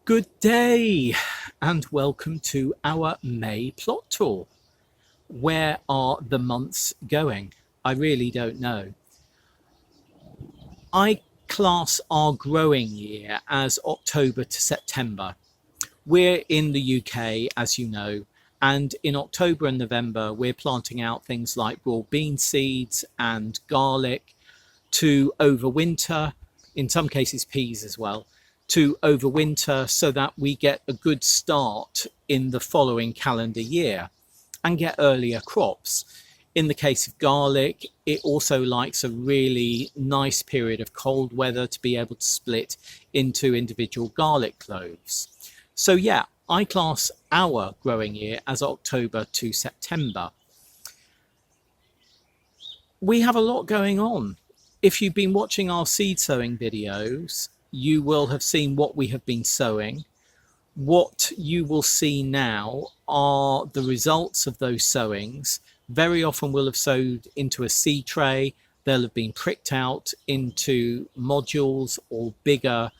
Good day and welcome to our May plot tour. Where are the months going? I really don't know. I class our growing year as October to September. We're in the UK, as you know, and in October and November, we're planting out things like raw bean seeds and garlic to overwinter, in some cases peas as well, to overwinter so that we get a good start in the following calendar year and get earlier crops. In the case of garlic, it also likes a really nice period of cold weather to be able to split into individual garlic cloves. So yeah, I class our growing year as October to September. We have a lot going on. If you've been watching our seed sowing videos, you will have seen what we have been sowing. What you will see now are the results of those sowings. Very often we'll have sowed into a seed tray. They'll have been pricked out into modules or bigger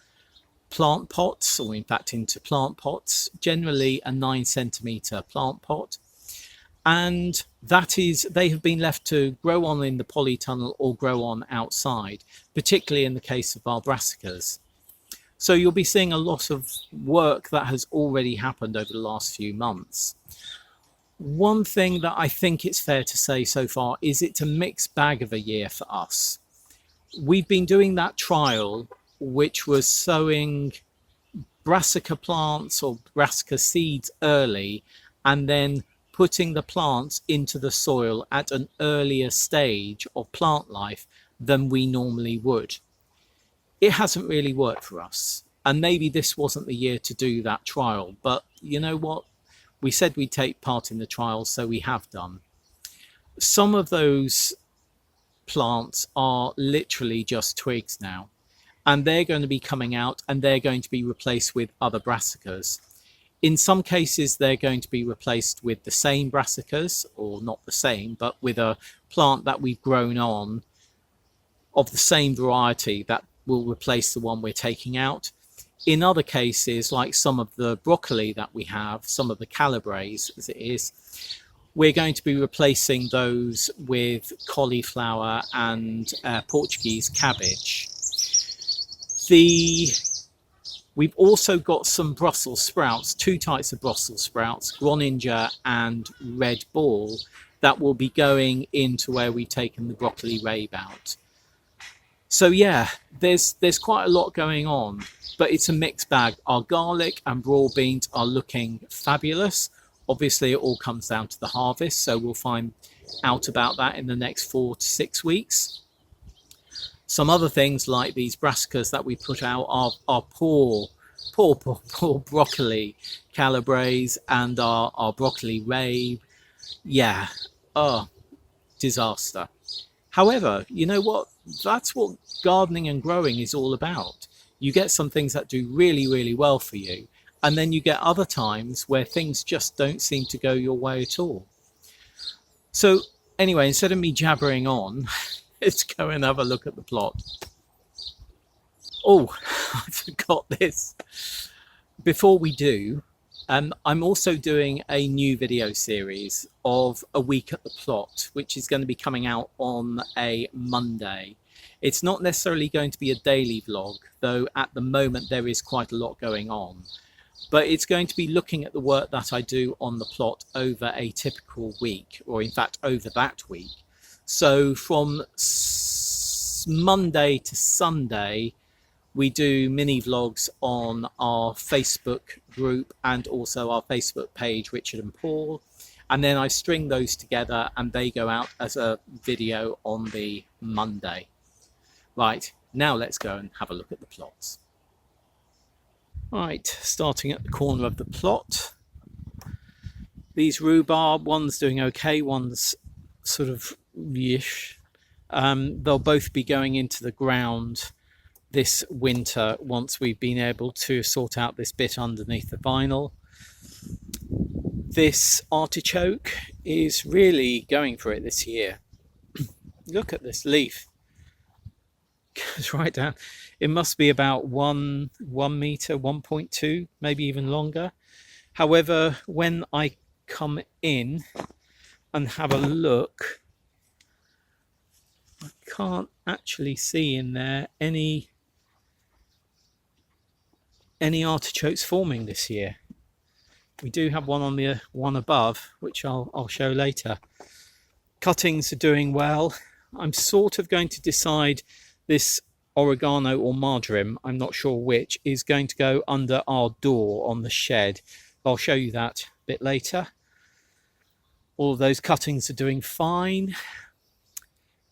plant pots, or in fact into plant pots, generally a 9 centimetre plant pot. And that is, they have been left to grow on in the polytunnel or grow on outside, particularly in the case of our brassicas. So you'll be seeing a lot of work that has already happened over the last few months. One thing that I think it's fair to say so far is it's a mixed bag of a year for us. We've been doing that trial, which was sowing brassica plants or brassica seeds early and then putting the plants into the soil at an earlier stage of plant life than we normally would. It hasn't really worked for us, and maybe this wasn't the year to do that trial, but you know what, we said we'd take part in the trial, so we have done. Some of those plants are literally just twigs now, and they're going to be coming out and they're going to be replaced with other brassicas. In some cases, they're going to be replaced with the same brassicas, or not the same, but with a plant that we've grown on of the same variety that will replace the one we're taking out. In other cases, like some of the broccoli that we have, some of the calabres as it is, we're going to be replacing those with cauliflower and Portuguese cabbage. We've also got some Brussels sprouts, two types of Brussels sprouts, Groninger and Red Ball, that will be going into where we've taken the broccoli rabe out. So yeah, there's quite a lot going on, but it's a mixed bag. Our garlic and raw beans are looking fabulous. Obviously, it all comes down to the harvest, so we'll find out about that in the next 4 to 6 weeks. Some other things like these brassicas that we put out are poor broccoli calabres and our broccoli rabe. Yeah, disaster. However, you know what? That's what gardening and growing is all about. You get some things that do really, really well for you, and then you get other times where things just don't seem to go your way at all. So anyway, instead of me jabbering on, let's go and have a look at the plot. Oh, I forgot this. Before we do, I'm also doing a new video series of a week at the plot, which is going to be coming out on a Monday. It's not necessarily going to be a daily vlog, though at the moment there is quite a lot going on. But it's going to be looking at the work that I do on the plot over a typical week, or in fact over that week. So from Monday to Sunday, we do mini vlogs on our Facebook group and also our Facebook page, Richard and Paul. And then I string those together and they go out as a video on the Monday. Right, now let's go and have a look at the plots. Right, starting at the corner of the plot. These rhubarb, one's doing okay, one's sort of yish. They'll both be going into the ground this winter once we've been able to sort out this bit underneath the vinyl. This artichoke is really going for it this year. Look at this leaf. goes right down. It must be about 1 meter, 1.2, maybe even longer. However, when I come in and have a look, I can't actually see in there any artichokes forming this year. We do have one on the one above, which I'll show later. Cuttings are doing well. I'm sort of going to decide this oregano or marjoram, I'm not sure which, is going to go under our door on the shed. I'll show you that a bit later. All of those cuttings are doing fine.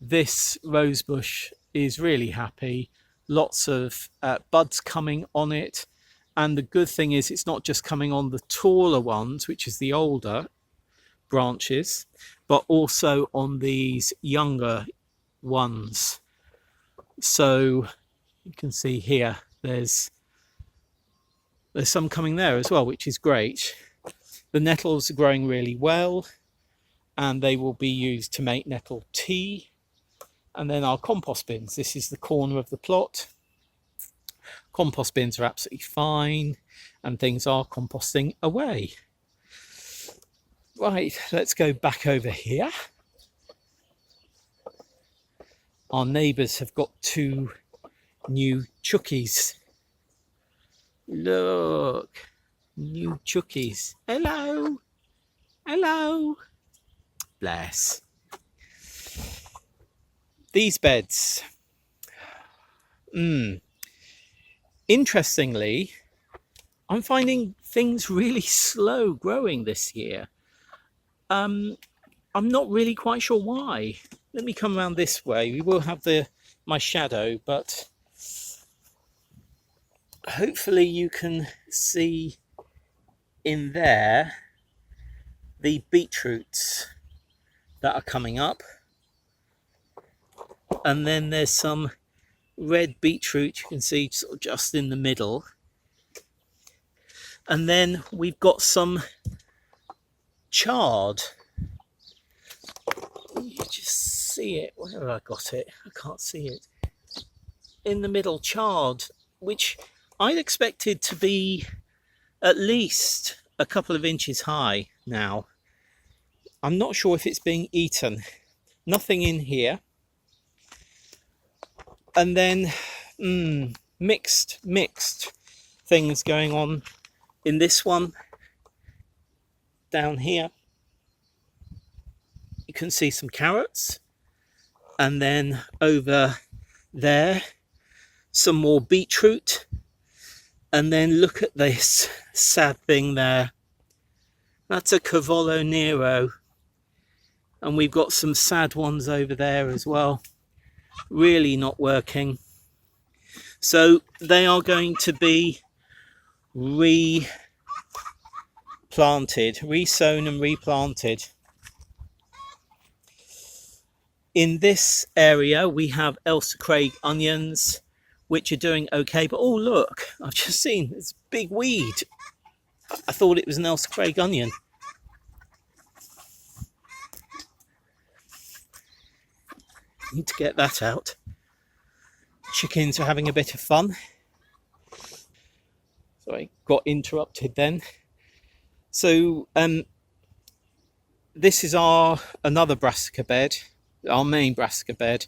This rosebush is really happy. Lots of buds coming on it. And the good thing is it's not just coming on the taller ones, which is the older branches, but also on these younger ones. So you can see here there's some coming there as well, which is great. The nettles are growing really well, and they will be used to make nettle tea. And then our compost bins. This is the corner of the plot. Compost bins are absolutely fine, and things are composting away. Right, let's go back over here. Our neighbours have got 2 new chookies. Look, new chookies. Hello, hello. Bless. These beds. Interestingly, I'm finding things really slow growing this year. I'm not really quite sure why. Let me come around this way. We will have my shadow, but hopefully you can see in there the beetroots that are coming up. And then there's some red beetroot you can see sort of just in the middle. And then we've got some chard. You just see it. Where have I got it? I can't see it. In the middle, chard, which I'd expected to be at least a couple of inches high now. I'm not sure if it's being eaten. Nothing in here. And then mixed things going on in this one. Down here you can see some carrots, and then over there some more beetroot, and then look at this sad thing there. That's a Cavallo Nero, and we've got some sad ones over there as well. Really not working. So they are going to be resown and replanted. In this area we have Elsa Craig onions, which are doing okay, but oh look, I've just seen this big weed. I thought it was an Elsa Craig onion. Need to get that out. Chickens are having a bit of fun. So I got interrupted then. So this is another brassica bed, our main brassica bed,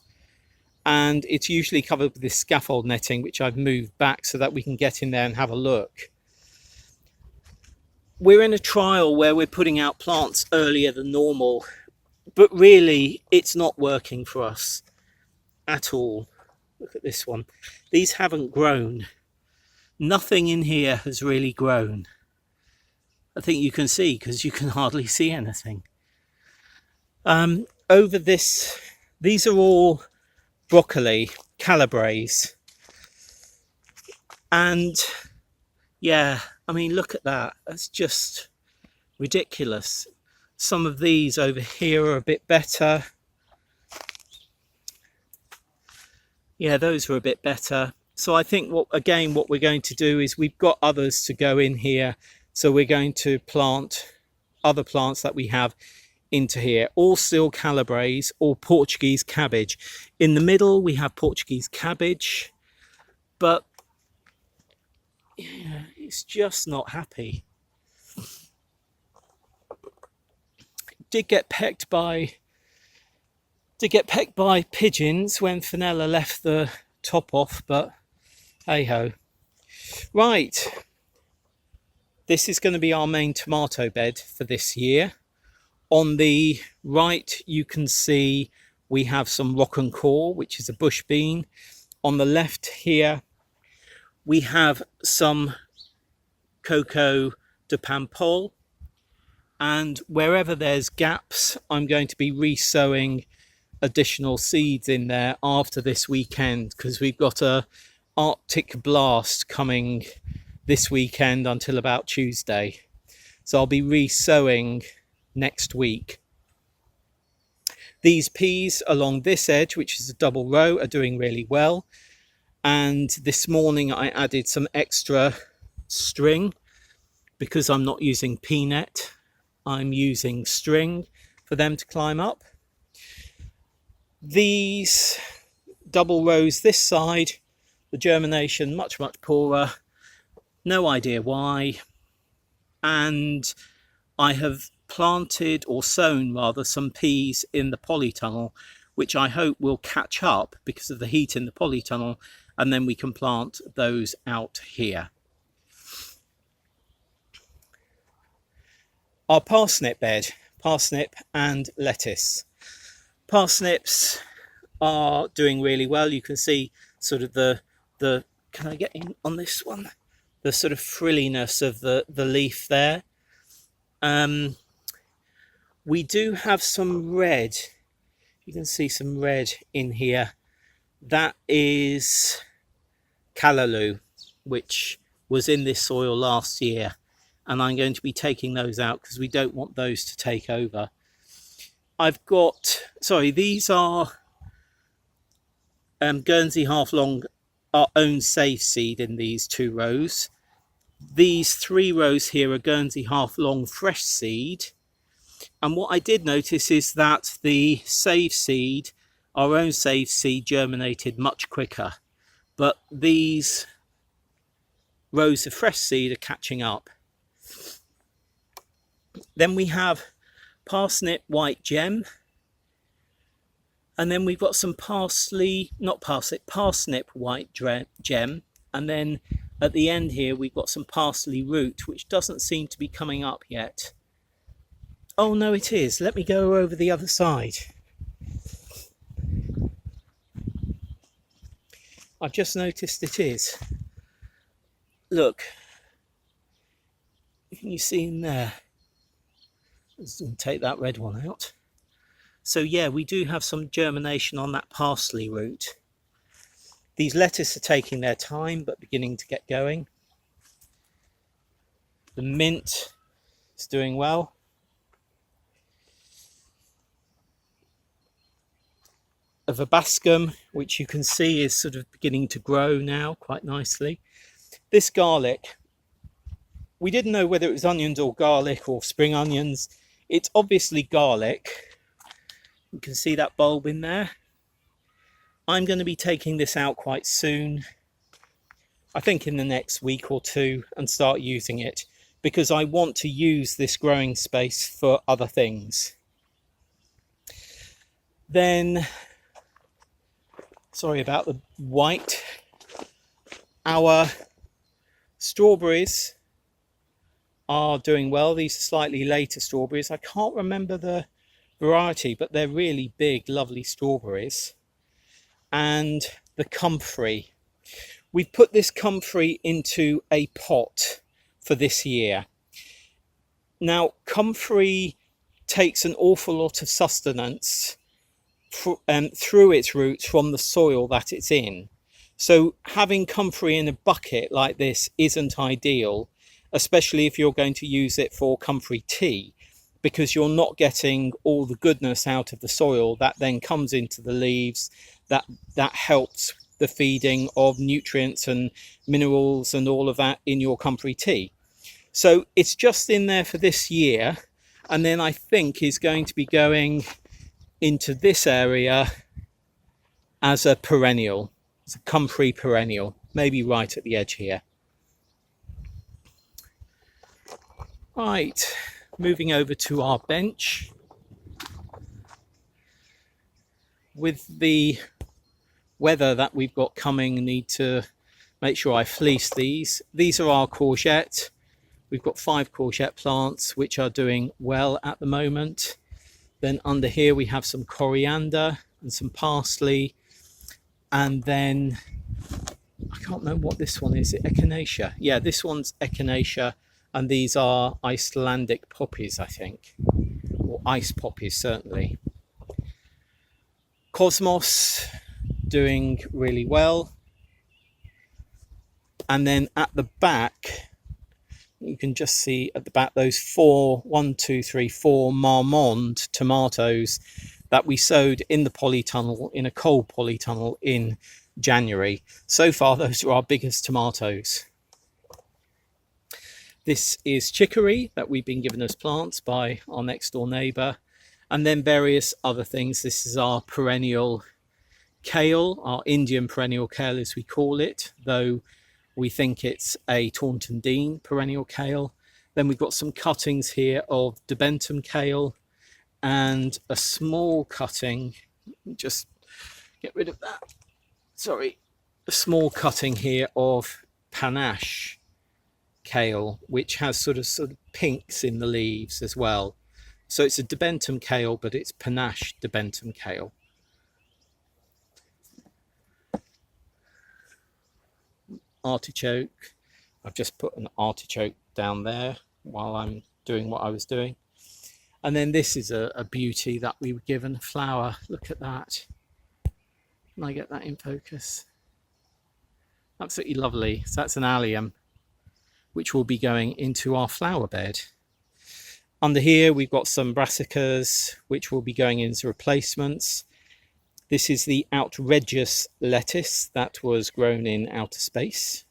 and it's usually covered with this scaffold netting, which I've moved back so that we can get in there and have a look. We're in a trial where we're putting out plants earlier than normal, but really it's not working for us at all. Look at this one. These haven't grown. Nothing in here has really grown. I think you can see, because you can hardly see anything. Over this, these are all broccoli, calabrese. And yeah, I mean, look at that. That's just ridiculous. Some of these over here are a bit better. Yeah, those are a bit better. So I think what we're going to do is we've got others to go in here. So we're going to plant other plants that we have into here, all still calabres or Portuguese cabbage. In the middle we have Portuguese cabbage, but yeah, it's just not happy. Did get pecked by pigeons when Fenella left the top off, but hey ho. Right, this is going to be our main tomato bed for this year. On the right you can see we have some Rockencore, which is a bush bean. On the left here we have some Coco de Pampol, and wherever there's gaps I'm going to be re-sowing additional seeds in there after this weekend, because we've got a Arctic blast coming this weekend until about Tuesday, so I'll be re-sowing next week. These peas along this edge, which is a double row, are doing really well, and this morning I added some extra string because I'm not using pea net, I'm using string for them to climb up. These double rows this side, the germination much poorer, no idea why, and I have planted, or sown rather, some peas in the polytunnel, which I hope will catch up because of the heat in the polytunnel, and then we can plant those out here. Our parsnip bed, parsnip and lettuce. Parsnips are doing really well. You can see sort of the can I get in on this one? The sort of frilliness of the leaf there. We do have some red. You can see some red in here. That is callaloo, which was in this soil last year, and I'm going to be taking those out because we don't want those to take over. I've got, sorry, these are Guernsey half long, our own safe seed in these 2 rows. These 3 rows here are Guernsey half long fresh seed, and what I did notice is that the save seed, our own save seed, germinated much quicker, but these rows of fresh seed are catching up. Then we have parsnip white gem, and then we've got some parsnip white gem, and then at the end here we've got some parsley root, which doesn't seem to be coming up yet. Oh no, it is. Let me go over the other side. I've just noticed it is. Look, can you see in there? Let's take that red one out. So yeah, we do have some germination on that parsley root. These lettuce are taking their time but beginning to get going. The mint is doing well. A verbascum, which you can see is sort of beginning to grow now quite nicely. This garlic, we didn't know whether it was onions or garlic or spring onions. It's obviously garlic. You can see that bulb in there. I'm going to be taking this out quite soon, I think in the next week or 2, and start using it because I want to use this growing space for other things. Then, sorry about the white, our strawberries are doing well. These are slightly later strawberries. I can't remember the variety, but they're really big, lovely strawberries. And the comfrey. We've put this comfrey into a pot for this year. Now, comfrey takes an awful lot of sustenance through its roots from the soil that it's in. So having comfrey in a bucket like this isn't ideal, especially if you're going to use it for comfrey tea, because you're not getting all the goodness out of the soil that then comes into the leaves, that helps the feeding of nutrients and minerals and all of that in your comfrey tea. So it's just in there for this year, and then I think is going to be going into this area as a perennial. It's a comfrey perennial, maybe right at the edge here. Right, moving over to our bench. With the weather that we've got coming, I need to make sure I fleece these. These are our courgette. We've got 5 courgette plants which are doing well at the moment. Then under here we have some coriander and some parsley, and then I can't remember what this one is. Echinacea. Yeah, this one's echinacea, and these are Icelandic poppies, I think, or ice poppies certainly. Cosmos doing really well, and then at the back you can just see at the back those 4 Marmande tomatoes that we sowed in the polytunnel, in a cold polytunnel in January. So far those are our biggest tomatoes. This is chicory that we've been given as plants by our next door neighbour, and then various other things. This is our perennial kale, our Indian perennial kale as we call it, though we think it's a Taunton Dean perennial kale. Then we've got some cuttings here of Debentum kale and a small cutting, just get rid of that, sorry, a small cutting here of panache kale, which has sort of pinks in the leaves as well. So it's a Debentum kale, but it's panache Debentum kale. Artichoke. I've just put an artichoke down there while I'm doing what I was doing. And then this is a beauty that we were given, a flower. Look at that. Can I get that in focus? Absolutely lovely. So that's an allium, which will be going into our flower bed. Under here we've got some brassicas, which will be going into replacements. This is the outrageous lettuce that was grown in outer space.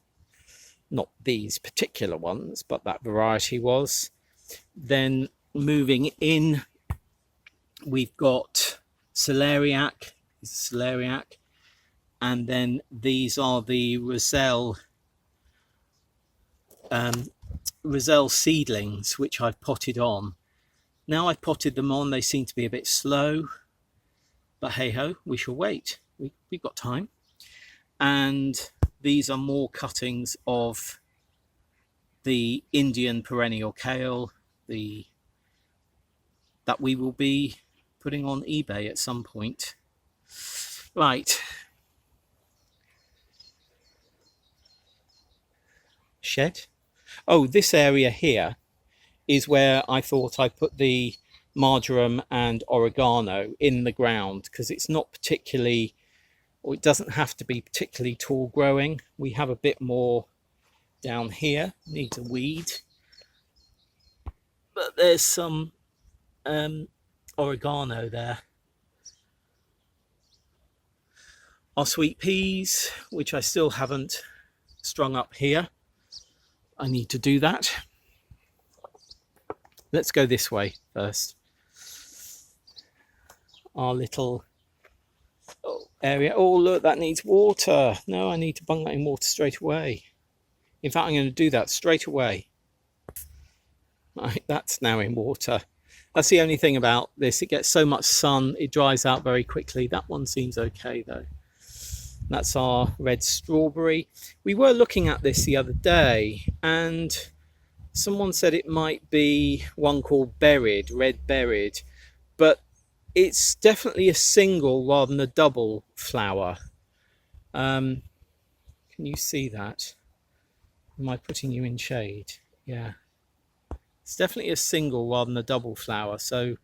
Not these particular ones, but that variety was. Then moving in, we've got celeriac, and then these are the Roselle seedlings, which I've potted on. Now I've potted them on, they seem to be a bit slow, but hey ho, we shall wait. We've got time. And these are more cuttings of the Indian perennial kale, that we will be putting on eBay at some point. Right. Shed. Oh, this area here is where I thought I'd put the marjoram and oregano in the ground, because it's not particularly, or it doesn't have to be particularly tall growing. We have a bit more down here, needs a weed, but there's some oregano there. Our sweet peas, which I still haven't strung up here. I need to do that. Let's go this way first. Our little area. Oh, look, that needs water. No, I need to bung that in water straight away. In fact, I'm going to do that straight away. Right, that's now in water. That's the only thing about this. It gets so much sun, it dries out very quickly. That one seems okay though. That's our red strawberry. We were looking at this the other day, and someone said it might be one called berried, red berried, but it's definitely a single rather than a double flower. Can you see that? Am I putting you in shade? Yeah. It's definitely a single rather than a double flower. So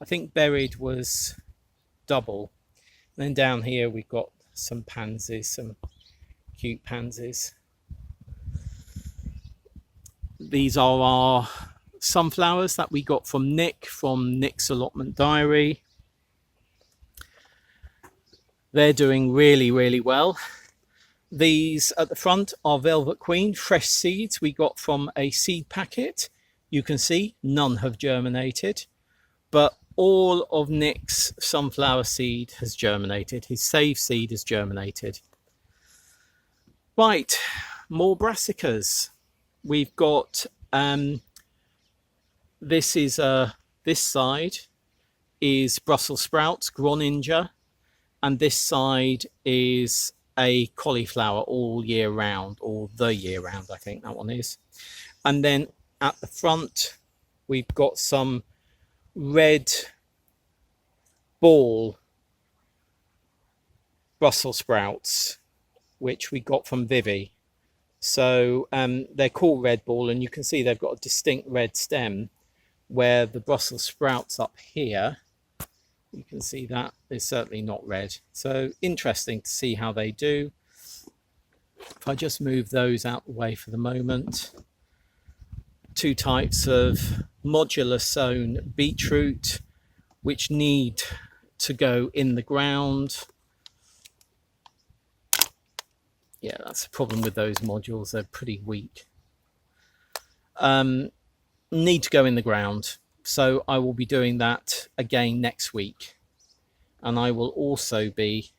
I think berried was double. And then down here we've got some pansies, some cute pansies. These are our sunflowers that we got from Nick's Allotment Diary. They're doing really, really well. These at the front are Velvet Queen, fresh seeds we got from a seed packet You can see none have germinated, but all of Nick's sunflower seed has germinated. His save seed has germinated. Right, more brassicas. We've got this side is Brussels sprouts, Groninger, and this side is a cauliflower all year round, or the year round, I think that one is. And then at the front, we've got some red ball Brussels sprouts, which we got from Vivi. So they're called red ball, and you can see they've got a distinct red stem, where the Brussels sprouts up here, you can see that is certainly not red. So interesting to see how they do. If I just move those out the way for the moment. Two types of modular sown beetroot, which need to go in the ground. Yeah, that's the problem with those modules. They're pretty weak. Need to go in the ground. So I will be doing that again next week. And I will also be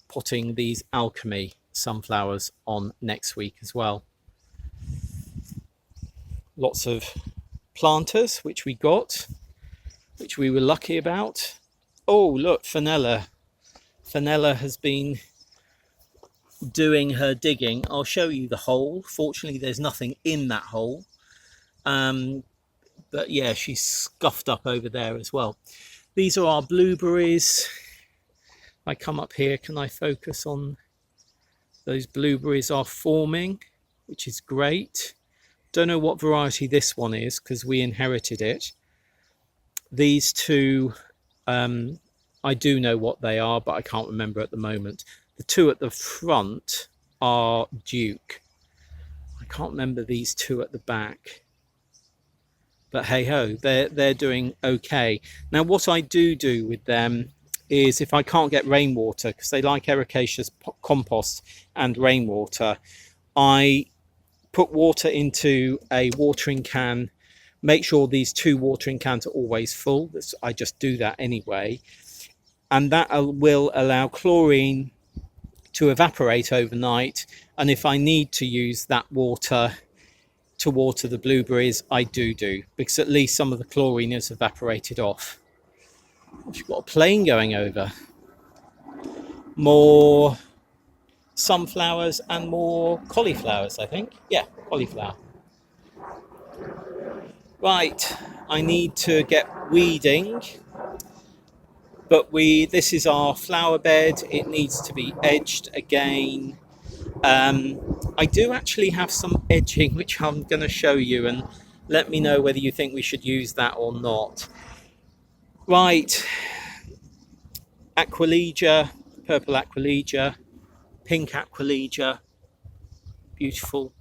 putting these Alchemy sunflowers on next week as well. Lots of planters, which we got, which we were lucky about. Oh, look, Fenella. Fenella has been doing her digging. I'll show you the hole. Fortunately, there's nothing in that hole. But yeah, she's scuffed up over there as well. These are our blueberries. I come up here, can I focus on those? Blueberries are forming, which is great. Don't know what variety this one is because we inherited it. These two, I do know what they are, but I can't remember at the moment. The two at the front are Duke. I can't remember these two at the back. But hey ho, they're doing okay. Now what I do with them is, if I can't get rainwater, because they like ericaceous compost and rainwater, I put water into a watering can, make sure these two watering cans are always full. I just do that anyway. And that will allow chlorine to evaporate overnight. And if I need to use that water to water the blueberries, I do, because at least some of the chlorine has evaporated off. We've got a plane going over. More sunflowers and more cauliflowers, I think. Yeah, cauliflower. Right, I need to get weeding, but this is our flower bed. It needs to be edged again. I do actually have some edging, which I'm going to show you, and let me know whether you think we should use that or not. Right, Aquilegia, purple Aquilegia, pink Aquilegia, beautiful.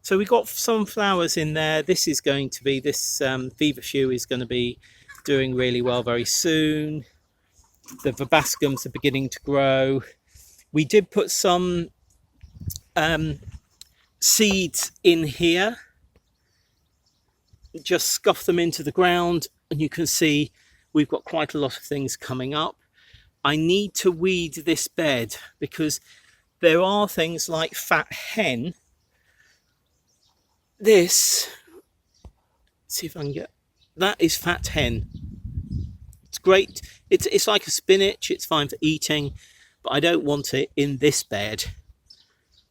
So we got some flowers in there. This is going to be, this feverfew is going to be doing really well very soon. The verbascums are beginning to grow. We did put some seeds in here, just scuff them into the ground, and you can see we've got quite a lot of things coming up. I need to weed this bed because there are things like fat hen. This, let's see if I can get, that is fat hen. It's great. It's like a spinach. It's fine for eating, but I don't want it in this bed.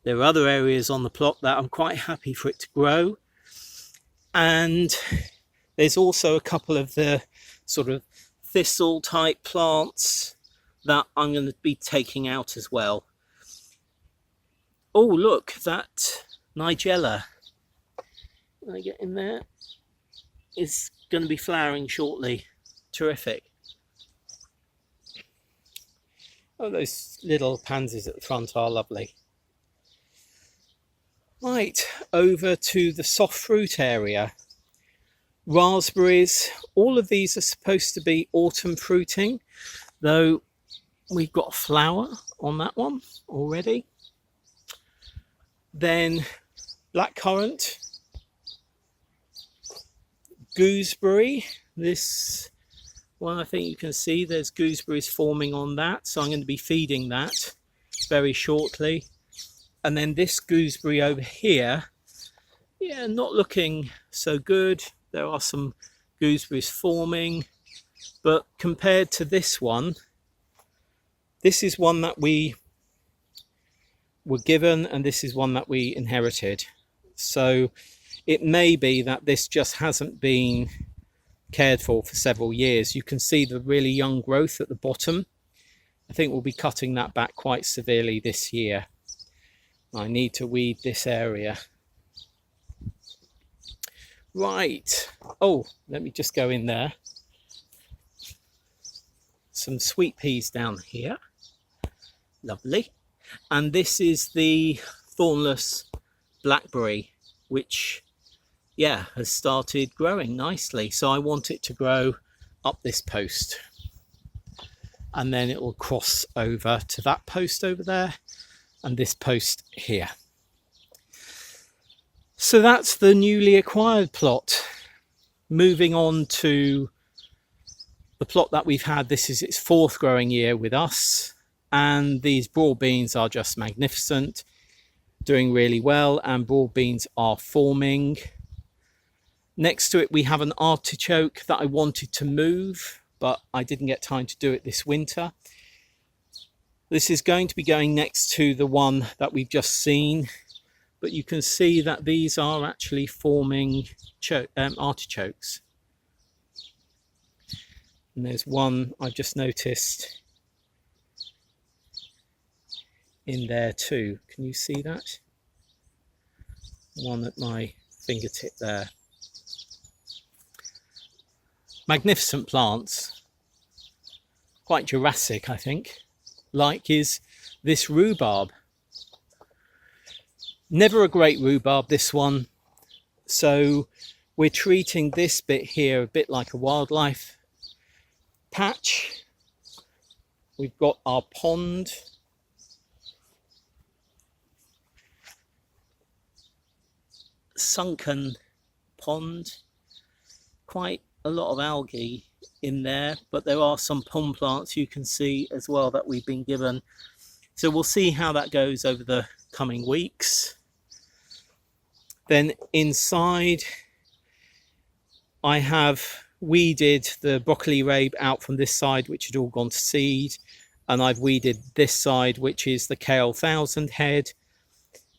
There are other areas on the plot that I'm quite happy for it to grow. And there's also a couple of the sort of thistle type plants that I'm going to be taking out as well. Oh, look, that Nigella. Can I get in there? It's going to be flowering shortly. Terrific. Oh, those little pansies at the front are lovely. Right, over to the soft fruit area. Raspberries, all of these are supposed to be autumn fruiting, though we've got a flower on that one already. Then blackcurrant, gooseberry. This one, I think you can see there's gooseberries forming on that, so I'm going to be feeding that very shortly. And then this gooseberry over here, yeah, not looking so good. There are some gooseberries forming, but compared to this one, this is one that we were given and this is one that we inherited. So it may be that this just hasn't been cared for several years. You can see the really young growth at the bottom. I think we'll be cutting that back quite severely this year. I need to weed this area. Right. Oh, let me just go in there. Some sweet peas down here. Lovely. And this is the thornless blackberry, which, yeah, has started growing nicely. So I want it to grow up this post. And then it will cross over to that post over there and this post here. So that's the newly acquired plot. Moving on to the plot that we've had. This is its 4th growing year with us. And these broad beans are just magnificent, doing really well, and broad beans are forming. Next to it, we have an artichoke that I wanted to move, but I didn't get time to do it this winter. This is going to be going next to the one that we've just seen, but you can see that these are actually forming artichokes. And there's one I've just noticed in there too. Can you see that? One at my fingertip there. Magnificent plants. Quite Jurassic, I think. Like is this rhubarb. Never a great rhubarb, this one. So we're treating this bit here a bit like a wildlife patch. We've got our pond. Sunken pond. Quite a lot of algae in there, but there are some pond plants you can see as well that we've been given. So we'll see how that goes over the coming weeks. Then inside I have weeded the broccoli rabe out from this side, which had all gone to seed, and I've weeded this side, which is the kale 1000 head.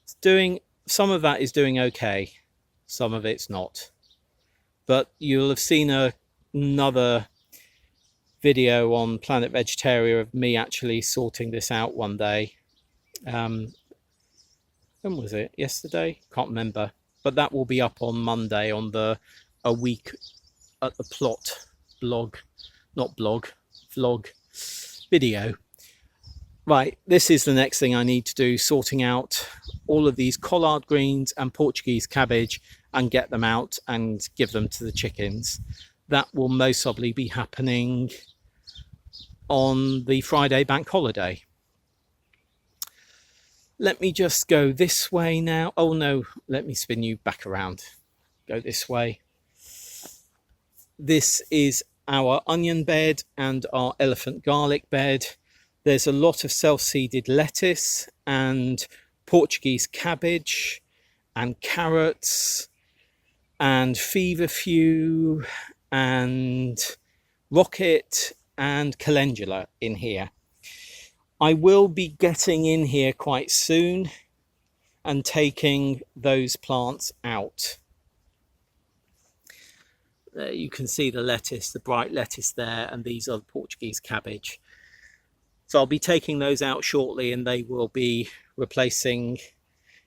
It's doing, some of that is doing okay, some of it's not. But you'll have seen another video on Planet Vegetaria of me actually sorting this out one day. When was it? Yesterday? Can't remember. But that will be up on Monday on the A Week at the Plot blog, not blog, vlog video. Right, this is the next thing I need to do, sorting out all of these collard greens and Portuguese cabbage and get them out and give them to the chickens. That will most probably be happening on the Friday bank holiday. Let me just go this way now. Oh no, let me spin you back around. Go this way. This is our onion bed and our elephant garlic bed. There's a lot of self-seeded lettuce and Portuguese cabbage and carrots and feverfew and rocket and calendula in here. I will be getting in here quite soon and taking those plants out. There you can see the lettuce, the bright lettuce there, and these are the Portuguese cabbage. So I'll be taking those out shortly and they will be replacing,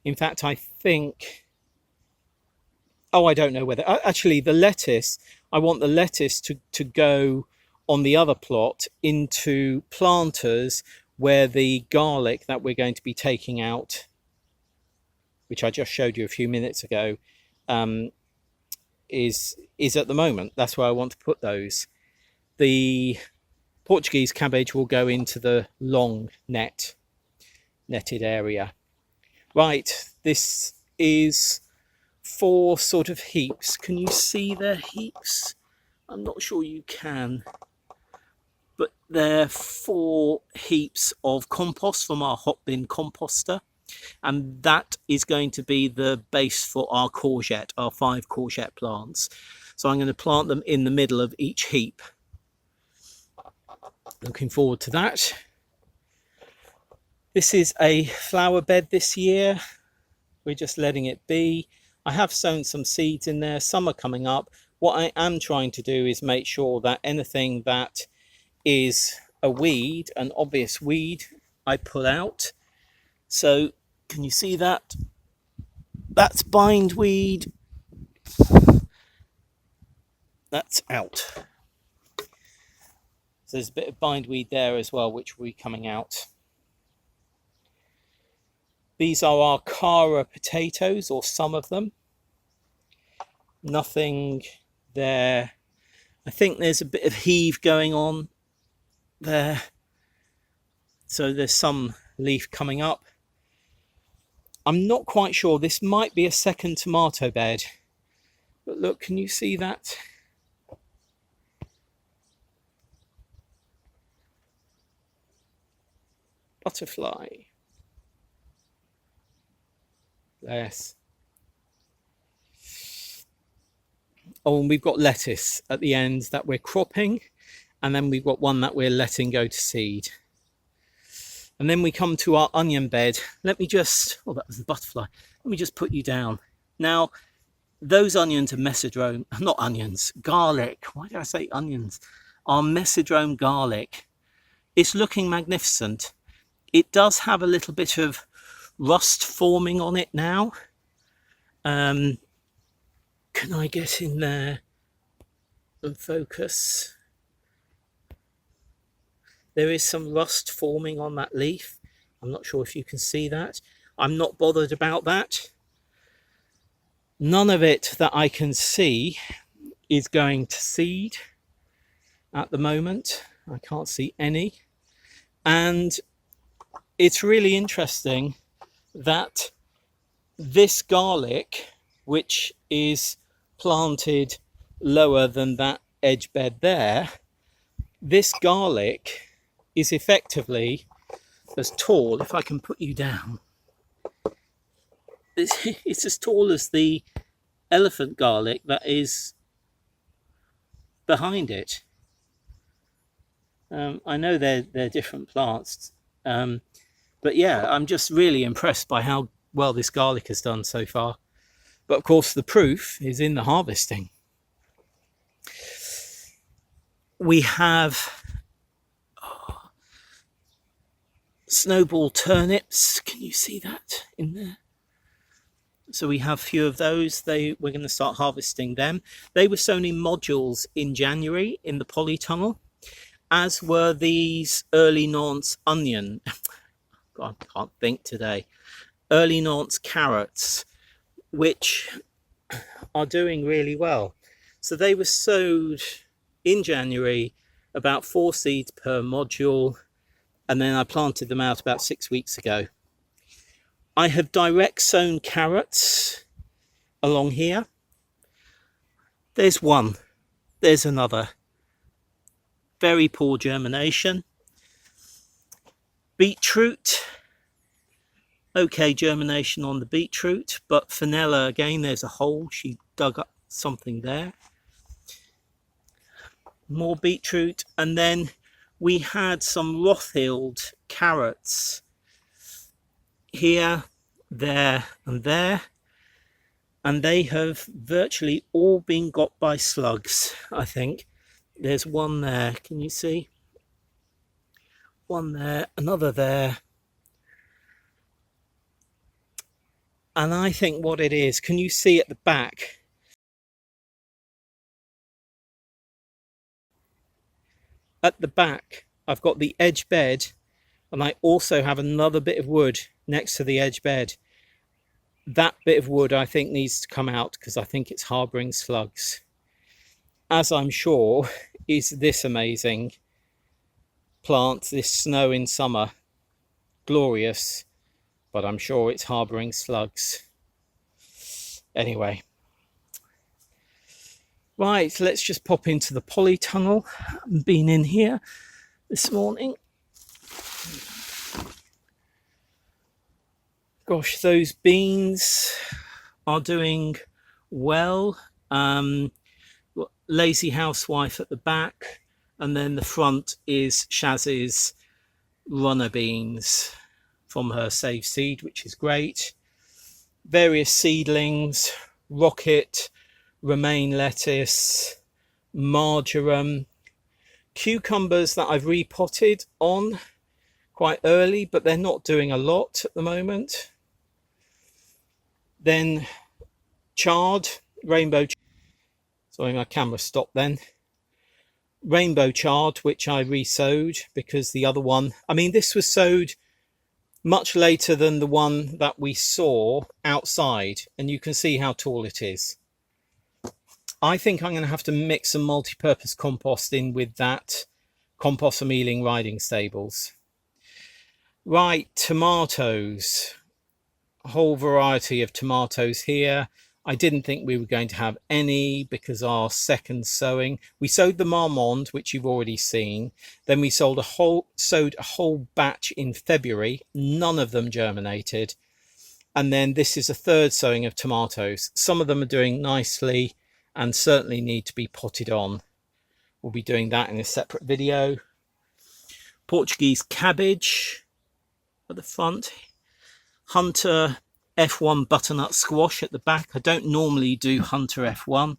in fact I think, oh I don't know whether, actually the lettuce, I want the lettuce to go on the other plot into planters where the garlic that we're going to be taking out, which I just showed you a few minutes ago, is at the moment. That's where I want to put those. The Portuguese cabbage will go into the long netted area. Right, this is 4 sort of heaps. Can you see their heaps? I'm not sure you can, but they're 4 heaps of compost from our hot bin composter, and that is going to be the base for our courgette, our 5 courgette plants. So I'm going to plant them in the middle of each heap. Looking forward to that. This is a flower bed this year. We're just letting it be. I have sown some seeds in there. Some are coming up. What I am trying to do is make sure that anything that is a weed, an obvious weed, I pull out. So can you see that? That's bindweed. That's out. So there's a bit of bindweed there as well, which will be coming out. These are our Cara potatoes, or some of them. Nothing there. I think there's a bit of heave going on there. So there's some leaf coming up. I'm not quite sure. This might be a second tomato bed. But look, can you see that? Butterfly. Yes. Oh, and we've got lettuce at the end that we're cropping, and then we've got one that we're letting go to seed. And then we come to our onion bed. Let me just, oh, that was the butterfly. Let me just put you down. Now, those onions are Messidrome, not onions, garlic. Why did I say onions? Our Messidrome garlic. It's looking magnificent. It does have a little bit of rust forming on it now. Can I get in there and focus? There is some rust forming on that leaf. I'm not sure if you can see that. I'm not bothered about that. None of it that I can see is going to seed at the moment. I can't see any. And it's really interesting that this garlic, which is planted lower than that edge bed there, this garlic is effectively as tall, if I can put you down, it's as tall as the elephant garlic that is behind it. I know they're different plants, but yeah, I'm just really impressed by how well this garlic has done so far. But of course, the proof is in the harvesting. We have snowball turnips. Can you see that in there? So we have a few of those. We're going to start harvesting them. They were sown in modules in January in the Polytunnel, as were these early Nantes onion. God, I can't think today. Early Nantes carrots, which are doing really well. So they were sowed in January, about 4 seeds per module, and then I planted them out about 6 weeks ago. I have direct sown carrots along here. There's one, there's another. Very poor germination. Beetroot, okay germination on the beetroot, but Fenella, again, there's a hole. She dug up something there. More beetroot, and then we had some Rothschild carrots here, there, and there, and they have virtually all been got by slugs, I think. There's one there, can you see? One there, another there. And I think what it is, can you see at the back? At the back, I've got the edge bed, and I also have another bit of wood next to the edge bed. That bit of wood I think needs to come out because I think it's harbouring slugs. As I'm sure is this amazing plant, this snow in summer. Glorious, but I'm sure it's harbouring slugs. Anyway, right, let's just pop into the polytunnel. I've been in here this morning. Gosh, those beans are doing well. Lazy housewife at the back, and then the front is Shaz's runner beans from her save seed, which is great. Various seedlings, rocket, romaine lettuce, marjoram, cucumbers that I've repotted on quite early, but they're not doing a lot at the moment. Then chard, rainbow, sorry, my camera stopped then. Rainbow chard, which I re-sowed because the other one, I mean, this was sowed much later than the one that we saw outside, and you can see how tall it is. I think I'm going to have to mix some multi-purpose compost in with that compost from Ealing Riding Stables. Right, tomatoes. A whole variety of tomatoes here. I didn't think we were going to have any because our second sowing, we sowed the Marmande, which you've already seen. Then we sowed a whole batch in February. None of them germinated. And then this is a third sowing of tomatoes. Some of them are doing nicely and certainly need to be potted on. We'll be doing that in a separate video. Portuguese cabbage at the front. Hunter F1 butternut squash at the back. I don't normally do Hunter F1.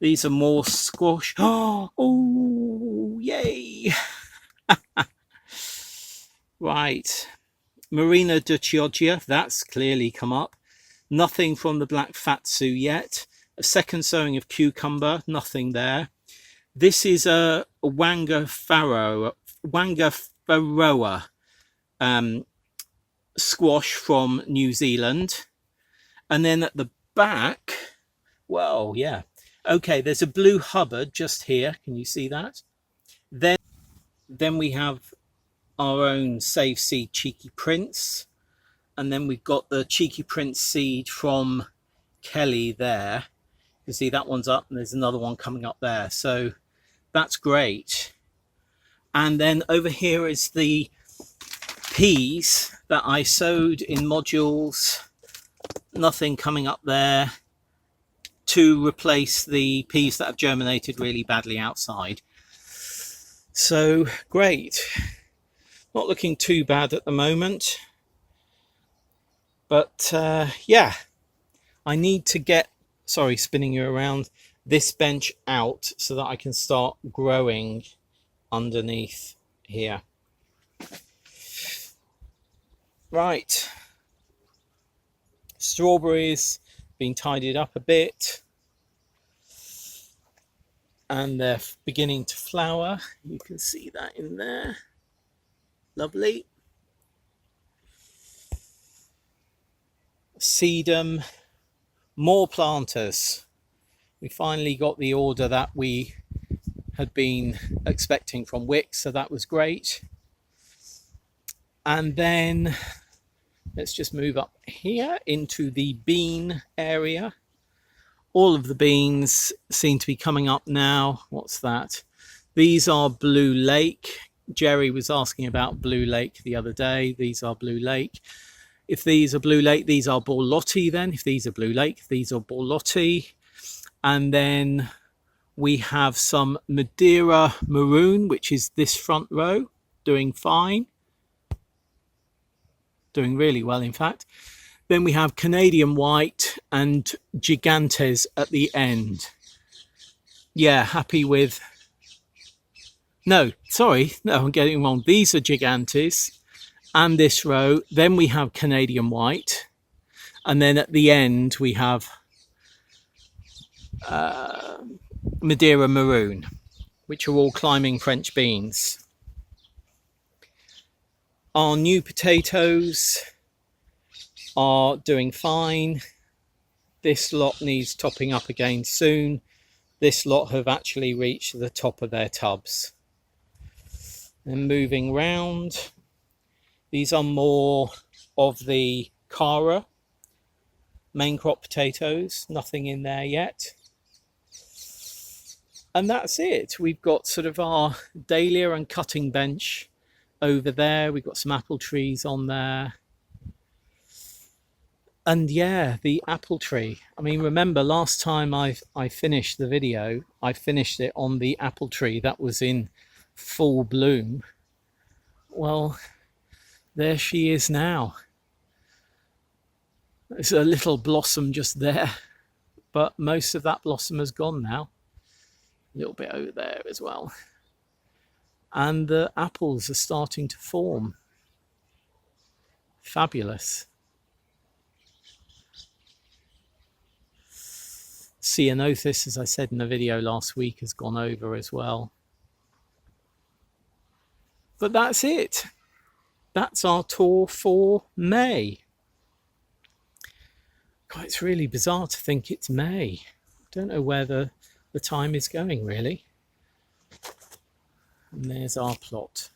These are more squash. Oh, yay. Right. Marina de Chioggia, that's clearly come up. Nothing from the black fatsu yet. A second sowing of cucumber, nothing there. This is a Wanga Faroa squash from New Zealand. And then at the back, well, yeah, okay, there's a blue Hubbard just here. Can you see that? Then we have our own save seed Cheeky Prince, and then we've got the Cheeky Prince seed from Kelly there. You can see that one's up, and there's another one coming up there, so that's great. And then over here is the peas that I sowed in modules. Nothing coming up there to replace the peas that have germinated really badly outside. So great. Not looking too bad at the moment. But yeah, I need to get, sorry, spinning you around, this bench out so that I can start growing underneath here. Right, strawberries been tidied up a bit and they're beginning to flower. You can see that in there. Lovely. Sedum, more planters. We finally got the order that we had been expecting from Wix, so that was great. And then let's just move up here into the bean area. All of the beans seem to be coming up now. What's that? These are Blue Lake. Jerry was asking about Blue Lake the other day. These are Blue Lake. If these are Blue Lake, these are Borlotti then. If these are Blue Lake, these are Borlotti. And then we have some Madeira Maroon, which is this front row, doing fine. Doing really well, in fact. Then we have Canadian White and Gigantes at the end. Yeah, happy with... No, sorry, no, I'm getting wrong. These are Gigantes and this row. Then we have Canadian White. And then at the end, we have Madeira Maroon, which are all climbing French beans. Our new potatoes are doing fine. This lot needs topping up again soon. This lot have actually reached the top of their tubs. And moving round, these are more of the Cara. main crop potatoes, nothing in there yet. And that's it. We've got sort of our dahlia and cutting bench over there. We've got some apple trees on there. And yeah, the apple tree. I mean, remember last time I finished the video, I finished it on the apple tree that was in full bloom. Well, there she is now. There's a little blossom just there, but most of that blossom has gone now. A little bit over there as well. And the apples are starting to form. Fabulous. Ceanothus, as I said in the video last week, has gone over as well. But that's it. That's our tour for May. God, it's really bizarre to think it's May. I don't know where the time is going, really. And there's our plot.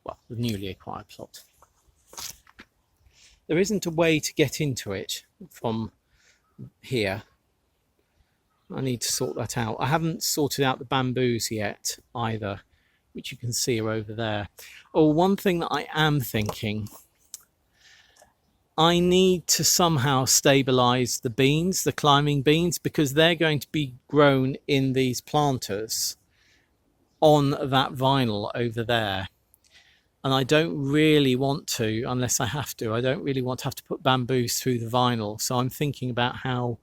Well, the newly acquired plot. There isn't a way to get into it from here. I need to sort that out. I haven't sorted out the bamboos yet either, which you can see are over there. Oh, one thing that I am thinking, I need to somehow stabilize the beans, the climbing beans, because they're going to be grown in these planters on that vinyl over there. And I don't really want to, unless I have to, I don't really want to have to put bamboos through the vinyl. So I'm thinking about how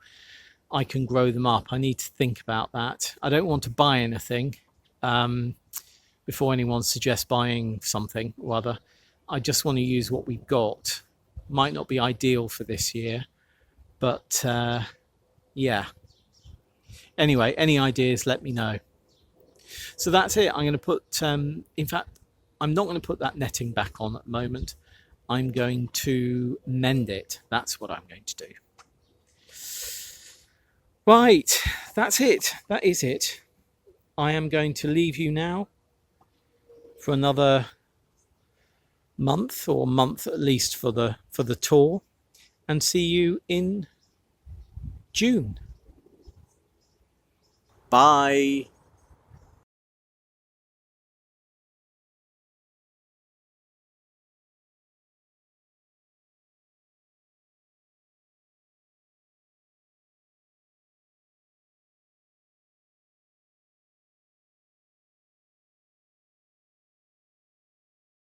I can grow them up. I need to think about that. I don't want to buy anything before anyone suggests buying something or other. I just want to use what we've got. Might not be ideal for this year, but yeah. Anyway, any ideas, let me know. So that's it. I'm going to put, in fact, I'm not going to put that netting back on at the moment. I'm going to mend it. That's what I'm going to do. Right, that's it. That is it. I am going to leave you now for another month, or month at least, for the tour, and see you in June. Bye.